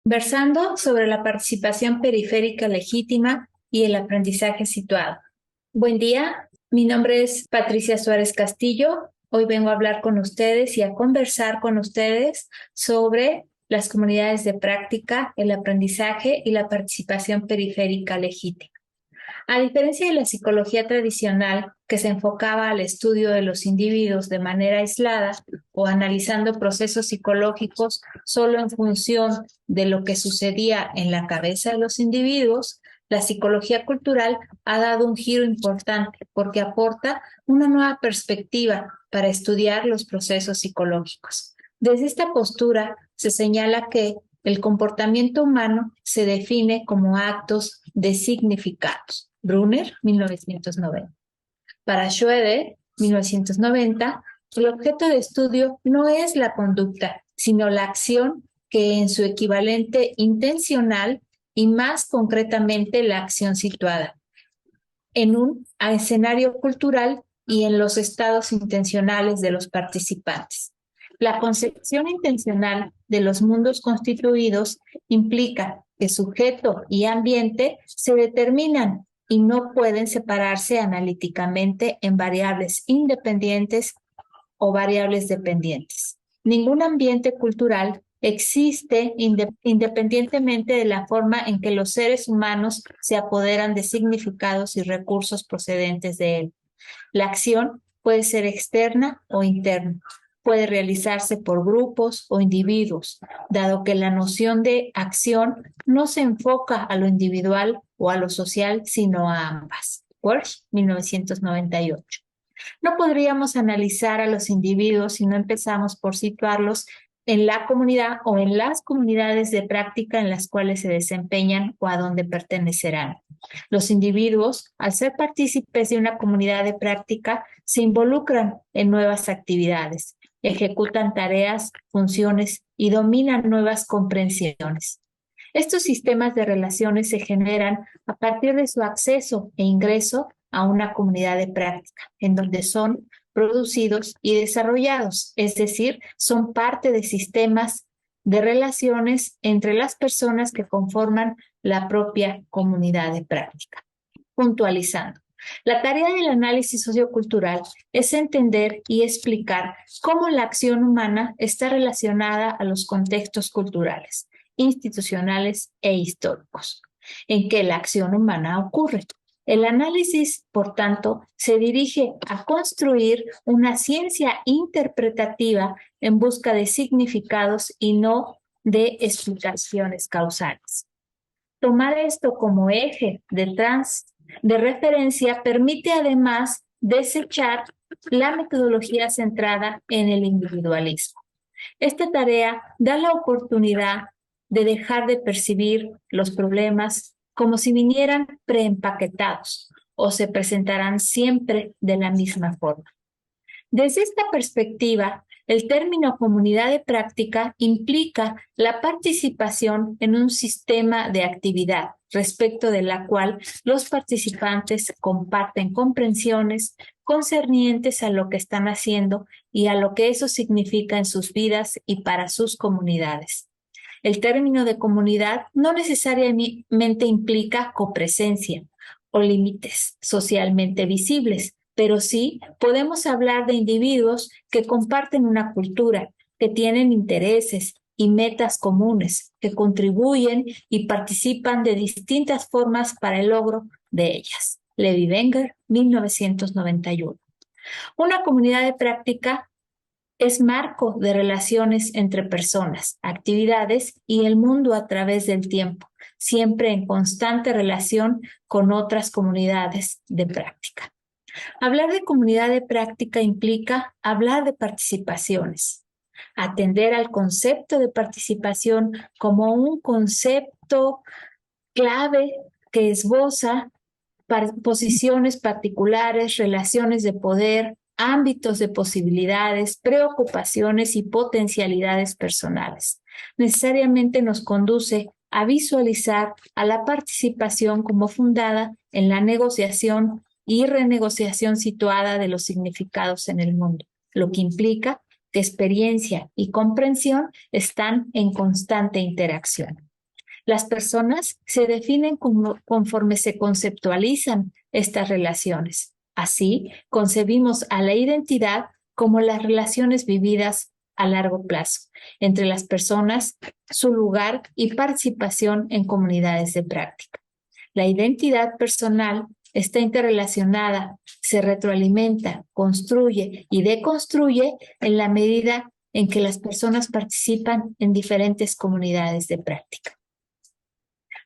Versando sobre la participación periférica legítima y el aprendizaje situado. Buen día, mi nombre es Patricia Suárez Castillo. Hoy vengo a hablar con ustedes y a conversar con ustedes sobre las comunidades de práctica, el aprendizaje y la participación periférica legítima. A diferencia de la psicología tradicional, que se enfocaba al estudio de los individuos de manera aislada o analizando procesos psicológicos solo en función de lo que sucedía en la cabeza de los individuos, la psicología cultural ha dado un giro importante porque aporta una nueva perspectiva para estudiar los procesos psicológicos. Desde esta postura se señala que el comportamiento humano se define como actos de significados. Brunner, 1990. Para Schroeder, 1990, el objeto de estudio no es la conducta, sino la acción que en su equivalente intencional y más concretamente la acción situada en un escenario cultural y en los estados intencionales de los participantes. La concepción intencional de los mundos constituidos implica que sujeto y ambiente se determinan y no pueden separarse analíticamente en variables independientes o variables dependientes. Ningún ambiente cultural existe independientemente de la forma en que los seres humanos se apoderan de significados y recursos procedentes de él. La acción puede ser externa o interna. Puede realizarse por grupos o individuos, dado que la noción de acción no se enfoca a lo individual o a lo social, sino a ambas. Welch, 1998. No podríamos analizar a los individuos si no empezamos por situarlos en la comunidad o en las comunidades de práctica en las cuales se desempeñan o a donde pertenecerán. Los individuos, al ser partícipes de una comunidad de práctica, se involucran en nuevas actividades, ejecutan tareas, funciones y dominan nuevas comprensiones. Estos sistemas de relaciones se generan a partir de su acceso e ingreso a una comunidad de práctica, en donde son producidos y desarrollados, es decir, son parte de sistemas de relaciones entre las personas que conforman la propia comunidad de práctica. Puntualizando. La tarea del análisis sociocultural es entender y explicar cómo la acción humana está relacionada a los contextos culturales, institucionales e históricos en que la acción humana ocurre. El análisis, por tanto, se dirige a construir una ciencia interpretativa en busca de significados y no de explicaciones causales. Tomar esto como eje de referencia permite además desechar la metodología centrada en el individualismo. Esta tarea da la oportunidad de dejar de percibir los problemas como si vinieran preempaquetados o se presentarán siempre de la misma forma. Desde esta perspectiva, el término comunidad de práctica implica la participación en un sistema de actividad respecto de la cual los participantes comparten comprensiones concernientes a lo que están haciendo y a lo que eso significa en sus vidas y para sus comunidades. El término de comunidad no necesariamente implica copresencia o límites socialmente visibles, pero sí podemos hablar de individuos que comparten una cultura, que tienen intereses y metas comunes, que contribuyen y participan de distintas formas para el logro de ellas. Levi Wenger, 1991. Una comunidad de práctica es marco de relaciones entre personas, actividades y el mundo a través del tiempo, siempre en constante relación con otras comunidades de práctica. Hablar de comunidad de práctica implica hablar de participaciones, atender al concepto de participación como un concepto clave que esboza posiciones particulares, relaciones de poder, ámbitos de posibilidades, preocupaciones y potencialidades personales. Necesariamente nos conduce a visualizar a la participación como fundada en la negociación y renegociación situada de los significados en el mundo, lo que implica que experiencia y comprensión están en constante interacción. Las personas se definen conforme se conceptualizan estas relaciones. Así, concebimos a la identidad como las relaciones vividas a largo plazo entre las personas, su lugar y participación en comunidades de práctica. La identidad personal está interrelacionada, se retroalimenta, construye y deconstruye en la medida en que las personas participan en diferentes comunidades de práctica.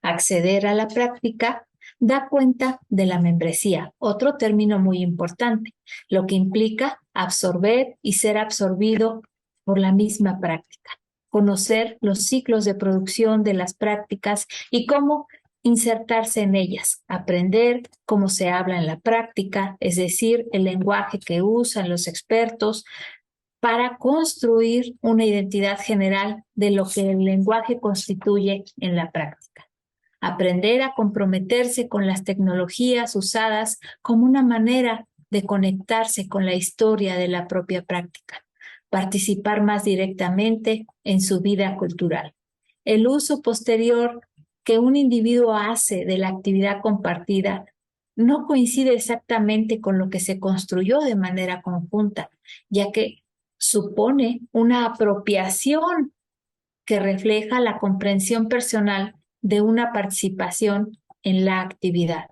Acceder a la práctica da cuenta de la membresía, otro término muy importante, lo que implica absorber y ser absorbido por la misma práctica, conocer los ciclos de producción de las prácticas y cómo insertarse en ellas, aprender cómo se habla en la práctica, es decir, el lenguaje que usan los expertos, para construir una identidad general de lo que el lenguaje constituye en la práctica. Aprender a comprometerse con las tecnologías usadas como una manera de conectarse con la historia de la propia práctica. Participar más directamente en su vida cultural. El uso posterior que un individuo hace de la actividad compartida no coincide exactamente con lo que se construyó de manera conjunta, ya que supone una apropiación que refleja la comprensión personal de una participación en la actividad.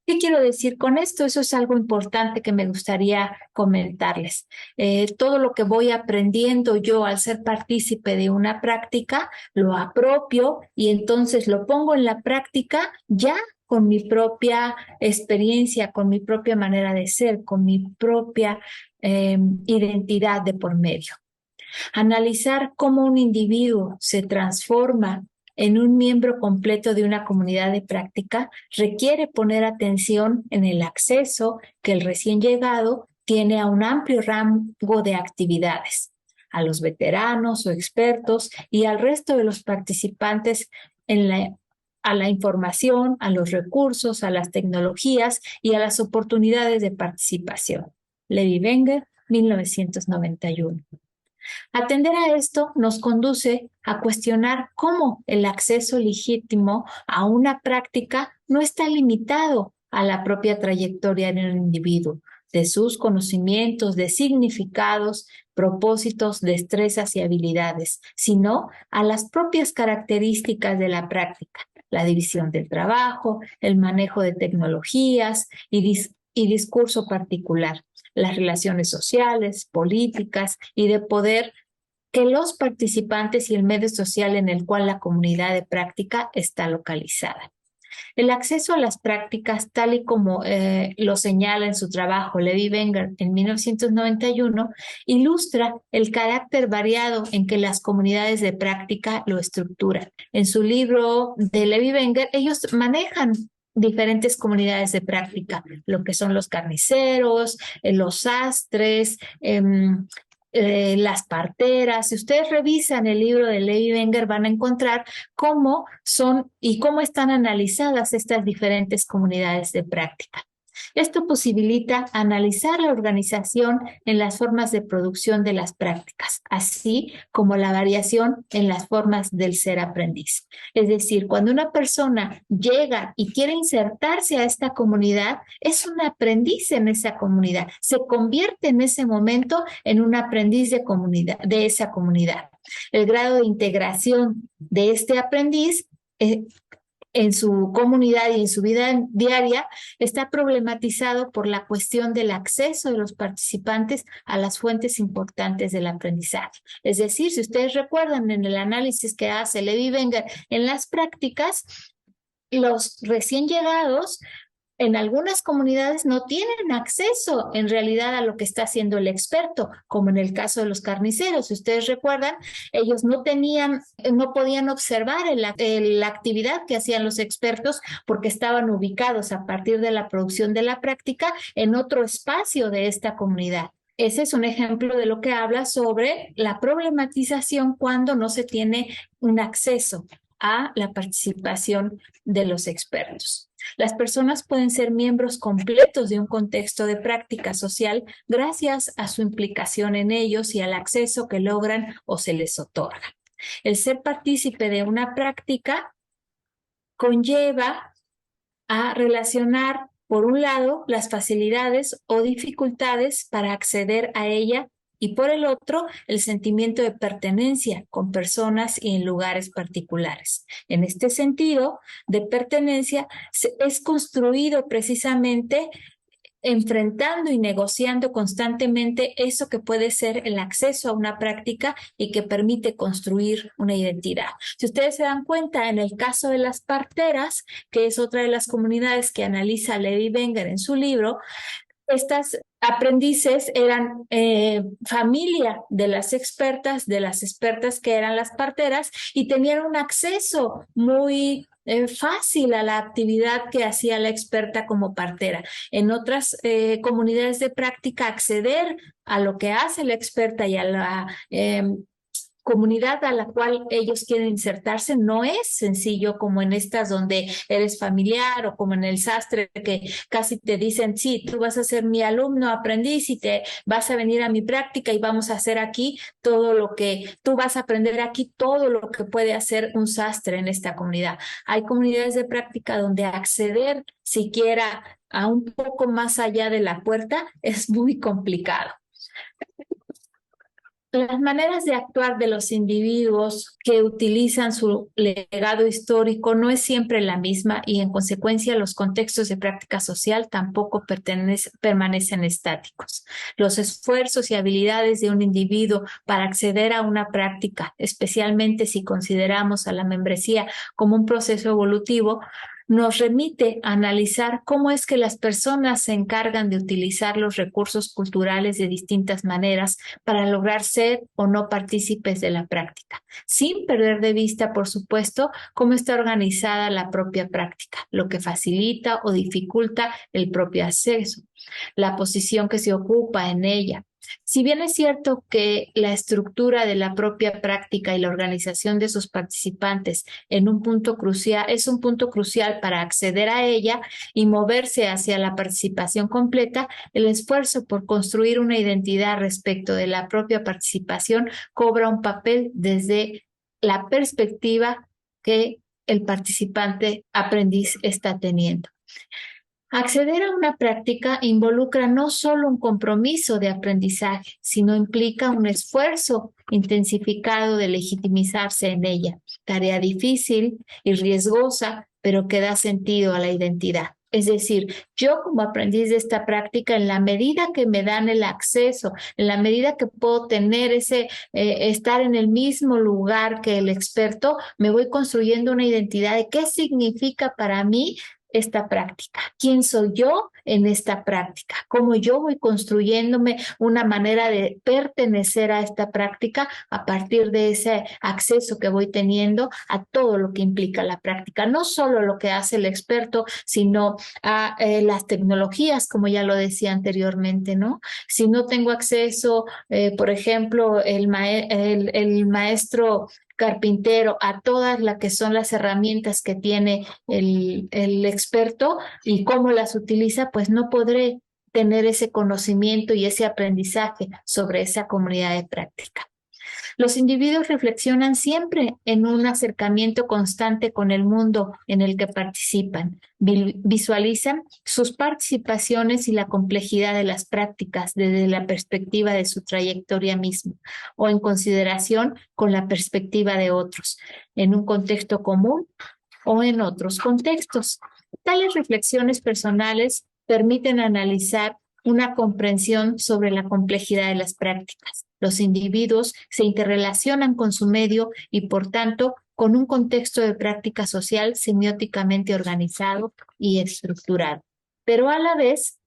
¿Qué quiero decir con esto? Eso es algo importante que me gustaría comentarles. Todo lo que voy aprendiendo yo al ser partícipe de una práctica, lo apropio y entonces lo pongo en la práctica ya con mi propia experiencia, con mi propia manera de ser, con mi propia identidad de por medio. Analizar cómo un individuo se transforma en un miembro completo de una comunidad de práctica requiere poner atención en el acceso que el recién llegado tiene a un amplio rango de actividades, a los veteranos o expertos y al resto de los participantes a la información, a los recursos, a las tecnologías y a las oportunidades de participación. Levi Wenger, 1991. Atender a esto nos conduce a cuestionar cómo el acceso legítimo a una práctica no está limitado a la propia trayectoria de un individuo, de sus conocimientos, de significados, propósitos, destrezas y habilidades, sino a las propias características de la práctica, la división del trabajo, el manejo de tecnologías y discurso particular, las relaciones sociales, políticas y de poder que los participantes y el medio social en el cual la comunidad de práctica está localizada. El acceso a las prácticas, tal y como lo señala en su trabajo Levi Wenger en 1991, ilustra el carácter variado en que las comunidades de práctica lo estructuran. En su libro de Levi Wenger, ellos manejan diferentes comunidades de práctica, lo que son los carniceros, los sastres, las parteras. Si ustedes revisan el libro de Levi Wenger van a encontrar cómo son y cómo están analizadas estas diferentes comunidades de práctica. Esto posibilita analizar la organización en las formas de producción de las prácticas, así como la variación en las formas del ser aprendiz. Es decir, cuando una persona llega y quiere insertarse a esta comunidad, es un aprendiz en esa comunidad, se convierte en ese momento en un aprendiz de esa comunidad. El grado de integración de este aprendiz en su comunidad y en su vida diaria está problematizado por la cuestión del acceso de los participantes a las fuentes importantes del aprendizaje. Es decir, si ustedes recuerdan en el análisis que hace Levi Wenger en las prácticas, los recién llegados en algunas comunidades no tienen acceso en realidad a lo que está haciendo el experto, como en el caso de los carniceros. Si ustedes recuerdan, ellos no podían observar la actividad que hacían los expertos porque estaban ubicados a partir de la producción de la práctica en otro espacio de esta comunidad. Ese es un ejemplo de lo que habla sobre la problematización cuando no se tiene un acceso a la participación de los expertos. Las personas pueden ser miembros completos de un contexto de práctica social gracias a su implicación en ellos y al acceso que logran o se les otorga. El ser partícipe de una práctica conlleva a relacionar, por un lado, las facilidades o dificultades para acceder a ella y por el otro, el sentimiento de pertenencia con personas y en lugares particulares. En este sentido de pertenencia, es construido precisamente enfrentando y negociando constantemente eso que puede ser el acceso a una práctica y que permite construir una identidad. Si ustedes se dan cuenta, en el caso de las parteras, que es otra de las comunidades que analiza Levi Wenger en su libro, estas aprendices eran familia de las expertas que eran las parteras y tenían un acceso muy fácil a la actividad que hacía la experta como partera. En otras comunidades de práctica, acceder a lo que hace la experta y a la comunidad a la cual ellos quieren insertarse no es sencillo como en estas donde eres familiar o como en el sastre que casi te dicen, sí, tú vas a ser mi alumno, aprendiz y te vas a venir a mi práctica y vamos a hacer aquí todo lo que, tú vas a aprender aquí todo lo que puede hacer un sastre en esta comunidad. Hay comunidades de práctica donde acceder siquiera a un poco más allá de la puerta es muy complicado. Las maneras de actuar de los individuos que utilizan su legado histórico no es siempre la misma y en consecuencia los contextos de práctica social tampoco permanecen estáticos. Los esfuerzos y habilidades de un individuo para acceder a una práctica, especialmente si consideramos a la membresía como un proceso evolutivo, nos remite a analizar cómo es que las personas se encargan de utilizar los recursos culturales de distintas maneras para lograr ser o no partícipes de la práctica, sin perder de vista, por supuesto, cómo está organizada la propia práctica, lo que facilita o dificulta el propio acceso, la posición que se ocupa en ella. Si bien es cierto que la estructura de la propia práctica y la organización de sus participantes es un punto crucial para acceder a ella y moverse hacia la participación completa, el esfuerzo por construir una identidad respecto de la propia participación cobra un papel desde la perspectiva que el participante aprendiz está teniendo. Acceder a una práctica involucra no solo un compromiso de aprendizaje, sino implica un esfuerzo intensificado de legitimizarse en ella, tarea difícil y riesgosa, pero que da sentido a la identidad. Es decir, yo como aprendiz de esta práctica, en la medida que me dan el acceso, en la medida que puedo tener estar en el mismo lugar que el experto, me voy construyendo una identidad de qué significa para mí esta práctica. ¿Quién soy yo en esta práctica? ¿Cómo yo voy construyéndome una manera de pertenecer a esta práctica a partir de ese acceso que voy teniendo a todo lo que implica la práctica? No solo lo que hace el experto, sino a las tecnologías, como ya lo decía anteriormente, ¿no? Si no tengo acceso, por ejemplo, el maestro carpintero a todas las que son las herramientas que tiene el experto y cómo las utiliza, pues no podré tener ese conocimiento y ese aprendizaje sobre esa comunidad de práctica. Los individuos reflexionan siempre en un acercamiento constante con el mundo en el que participan. Visualizan sus participaciones y la complejidad de las prácticas desde la perspectiva de su trayectoria misma o en consideración con la perspectiva de otros, en un contexto común o en otros contextos. Tales reflexiones personales permiten analizar una comprensión sobre la complejidad de las prácticas. Los individuos se interrelacionan con su medio y, por tanto, con un contexto de práctica social semióticamente organizado y estructurado. Pero a la vez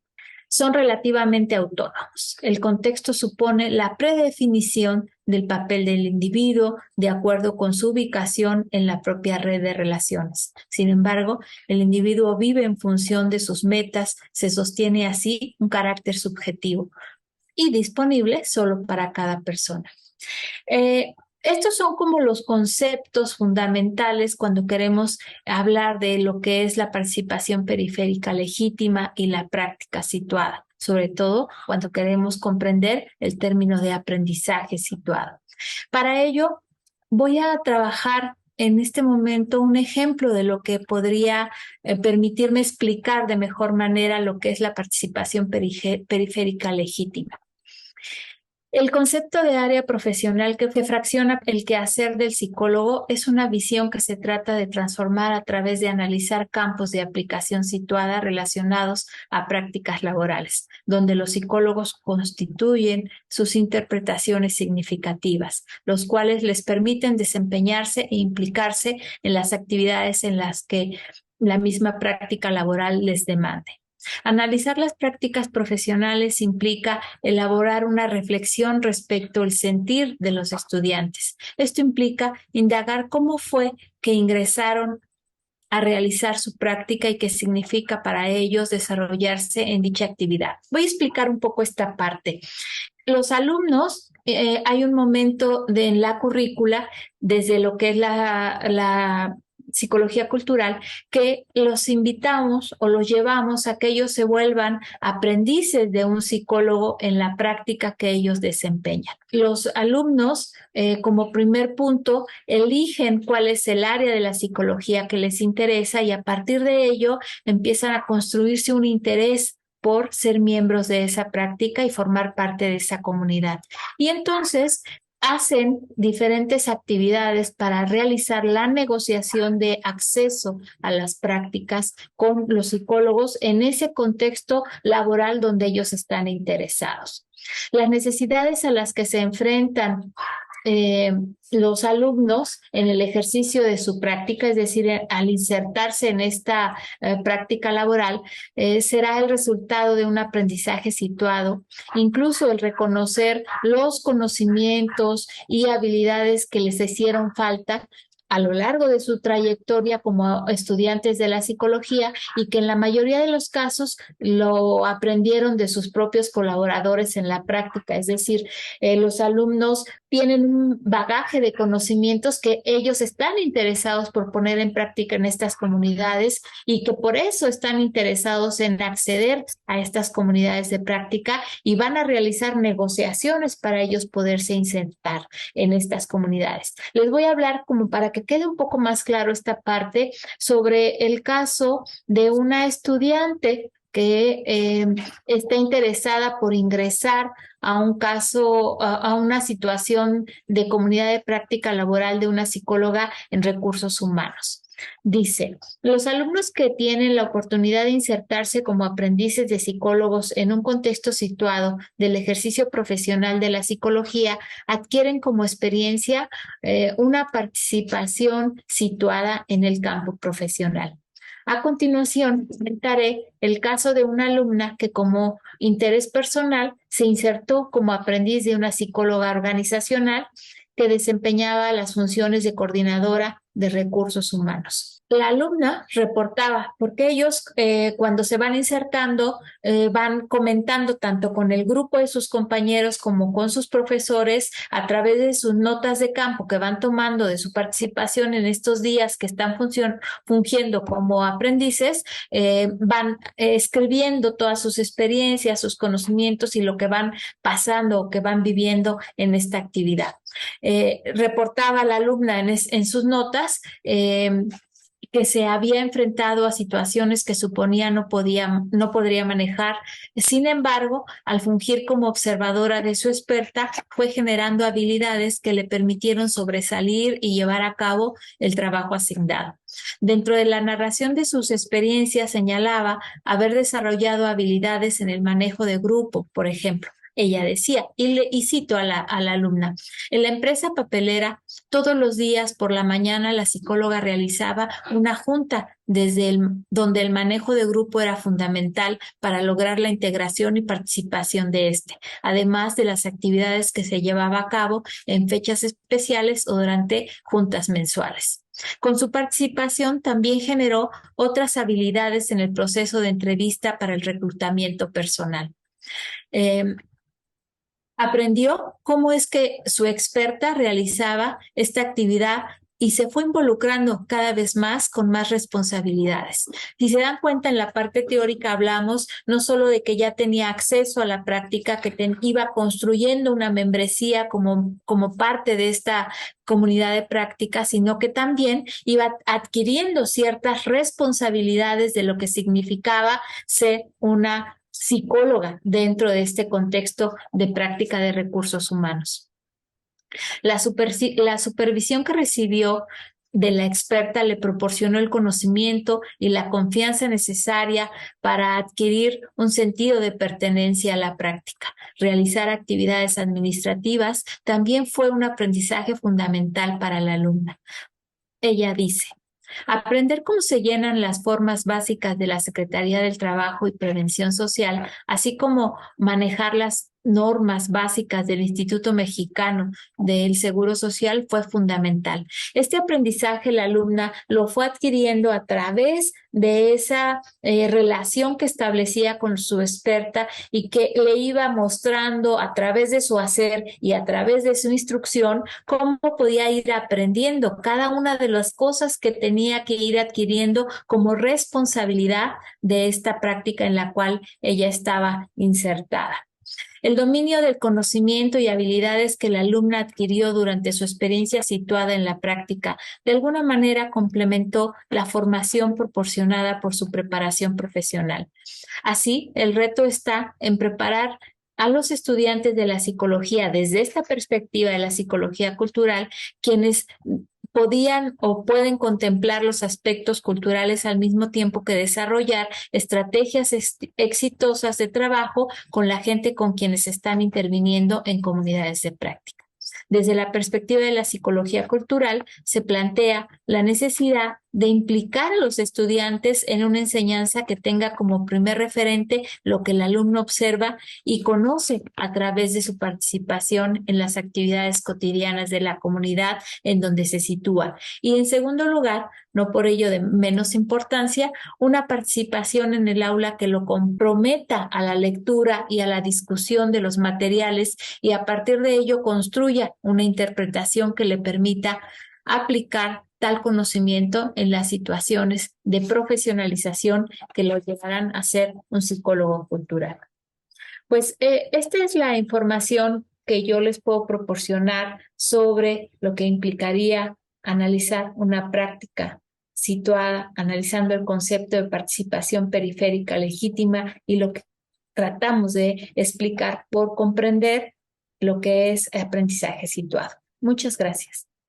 son relativamente autónomos. El contexto supone la predefinición del papel del individuo de acuerdo con su ubicación en la propia red de relaciones. Sin embargo, el individuo vive en función de sus metas, se sostiene así un carácter subjetivo y disponible solo para cada persona. Estos son como los conceptos fundamentales cuando queremos hablar de lo que es la participación periférica legítima y la práctica situada, sobre todo cuando queremos comprender el término de aprendizaje situado. Para ello, voy a trabajar en este momento un ejemplo de lo que podría permitirme explicar de mejor manera lo que es la participación periférica legítima. El concepto de área profesional que fracciona el quehacer del psicólogo es una visión que se trata de transformar a través de analizar campos de aplicación situada relacionados a prácticas laborales, donde los psicólogos constituyen sus interpretaciones significativas, los cuales les permiten desempeñarse e implicarse en las actividades en las que la misma práctica laboral les demande. Analizar las prácticas profesionales implica elaborar una reflexión respecto al sentir de los estudiantes. Esto implica indagar cómo fue que ingresaron a realizar su práctica y qué significa para ellos desarrollarse en dicha actividad. Voy a explicar un poco esta parte. Los alumnos, hay un momento en la currícula, desde lo que es la psicología cultural, que los invitamos o los llevamos a que ellos se vuelvan aprendices de un psicólogo en la práctica que ellos desempeñan. Los alumnos, como primer punto, eligen cuál es el área de la psicología que les interesa y a partir de ello empiezan a construirse un interés por ser miembros de esa práctica y formar parte de esa comunidad. Y entonces hacen diferentes actividades para realizar la negociación de acceso a las prácticas con los psicólogos en ese contexto laboral donde ellos están interesados. Las necesidades a las que se enfrentan los alumnos en el ejercicio de su práctica, es decir, al insertarse en esta práctica laboral, será el resultado de un aprendizaje situado, incluso el reconocer los conocimientos y habilidades que les hicieron falta a lo largo de su trayectoria como estudiantes de la psicología y que en la mayoría de los casos lo aprendieron de sus propios colaboradores en la práctica, es decir, los alumnos tienen un bagaje de conocimientos que ellos están interesados por poner en práctica en estas comunidades y que por eso están interesados en acceder a estas comunidades de práctica y van a realizar negociaciones para ellos poderse insertar en estas comunidades. Les voy a hablar como para que quede un poco más claro esta parte sobre el caso de una estudiante que está interesada por ingresar a un caso, a una situación de comunidad de práctica laboral de una psicóloga en recursos humanos. Dice, los alumnos que tienen la oportunidad de insertarse como aprendices de psicólogos en un contexto situado del ejercicio profesional de la psicología adquieren como experiencia una participación situada en el campo profesional. A continuación, comentaré el caso de una alumna que como interés personal se insertó como aprendiz de una psicóloga organizacional que desempeñaba las funciones de coordinadora de recursos humanos. La alumna reportaba, porque ellos cuando se van insertando van comentando tanto con el grupo de sus compañeros como con sus profesores a través de sus notas de campo que van tomando de su participación en estos días que están fungiendo como aprendices, van escribiendo todas sus experiencias, sus conocimientos y lo que van pasando o que van viviendo en esta actividad. Reportaba la alumna en sus notas que se había enfrentado a situaciones que suponía no podría manejar. Sin embargo, al fungir como observadora de su experta, fue generando habilidades que le permitieron sobresalir y llevar a cabo el trabajo asignado. Dentro de la narración de sus experiencias señalaba haber desarrollado habilidades en el manejo de grupo, por ejemplo. Ella decía, y cito a la alumna, en la empresa papelera, todos los días por la mañana la psicóloga realizaba una junta donde el manejo de grupo era fundamental para lograr la integración y participación de este, además de las actividades que se llevaba a cabo en fechas especiales o durante juntas mensuales. Con su participación también generó otras habilidades en el proceso de entrevista para el reclutamiento personal. Aprendió cómo es que su experta realizaba esta actividad y se fue involucrando cada vez más con más responsabilidades. Si se dan cuenta, en la parte teórica hablamos no solo de que ya tenía acceso a la práctica, que iba construyendo una membresía como parte de esta comunidad de práctica, sino que también iba adquiriendo ciertas responsabilidades de lo que significaba ser una psicóloga dentro de este contexto de práctica de recursos humanos. La supervisión que recibió de la experta le proporcionó el conocimiento y la confianza necesaria para adquirir un sentido de pertenencia a la práctica. Realizar actividades administrativas también fue un aprendizaje fundamental para la alumna. Ella dice: aprender cómo se llenan las formas básicas de la Secretaría del Trabajo y Prevención Social, así como manejar las normas básicas del Instituto Mexicano del Seguro Social, fue fundamental. Este aprendizaje la alumna lo fue adquiriendo a través de esa relación que establecía con su experta y que le iba mostrando a través de su hacer y a través de su instrucción cómo podía ir aprendiendo cada una de las cosas que tenía que ir adquiriendo como responsabilidad de esta práctica en la cual ella estaba insertada. El dominio del conocimiento y habilidades que la alumna adquirió durante su experiencia situada en la práctica de alguna manera complementó la formación proporcionada por su preparación profesional. Así, el reto está en preparar a los estudiantes de la psicología desde esta perspectiva de la psicología cultural, quienes podían o pueden contemplar los aspectos culturales al mismo tiempo que desarrollar estrategias exitosas de trabajo con la gente con quienes están interviniendo en comunidades de práctica. Desde la perspectiva de la psicología cultural, se plantea la necesidad de implicar a los estudiantes en una enseñanza que tenga como primer referente lo que el alumno observa y conoce a través de su participación en las actividades cotidianas de la comunidad en donde se sitúa. Y en segundo lugar, no por ello de menos importancia, una participación en el aula que lo comprometa a la lectura y a la discusión de los materiales y a partir de ello construya una interpretación que le permita aplicar tal conocimiento en las situaciones de profesionalización que lo llevarán a ser un psicólogo cultural. Pues esta es la información que yo les puedo proporcionar sobre lo que implicaría analizar una práctica situada, analizando el concepto de participación periférica legítima y lo que tratamos de explicar por comprender lo que es aprendizaje situado. Muchas gracias.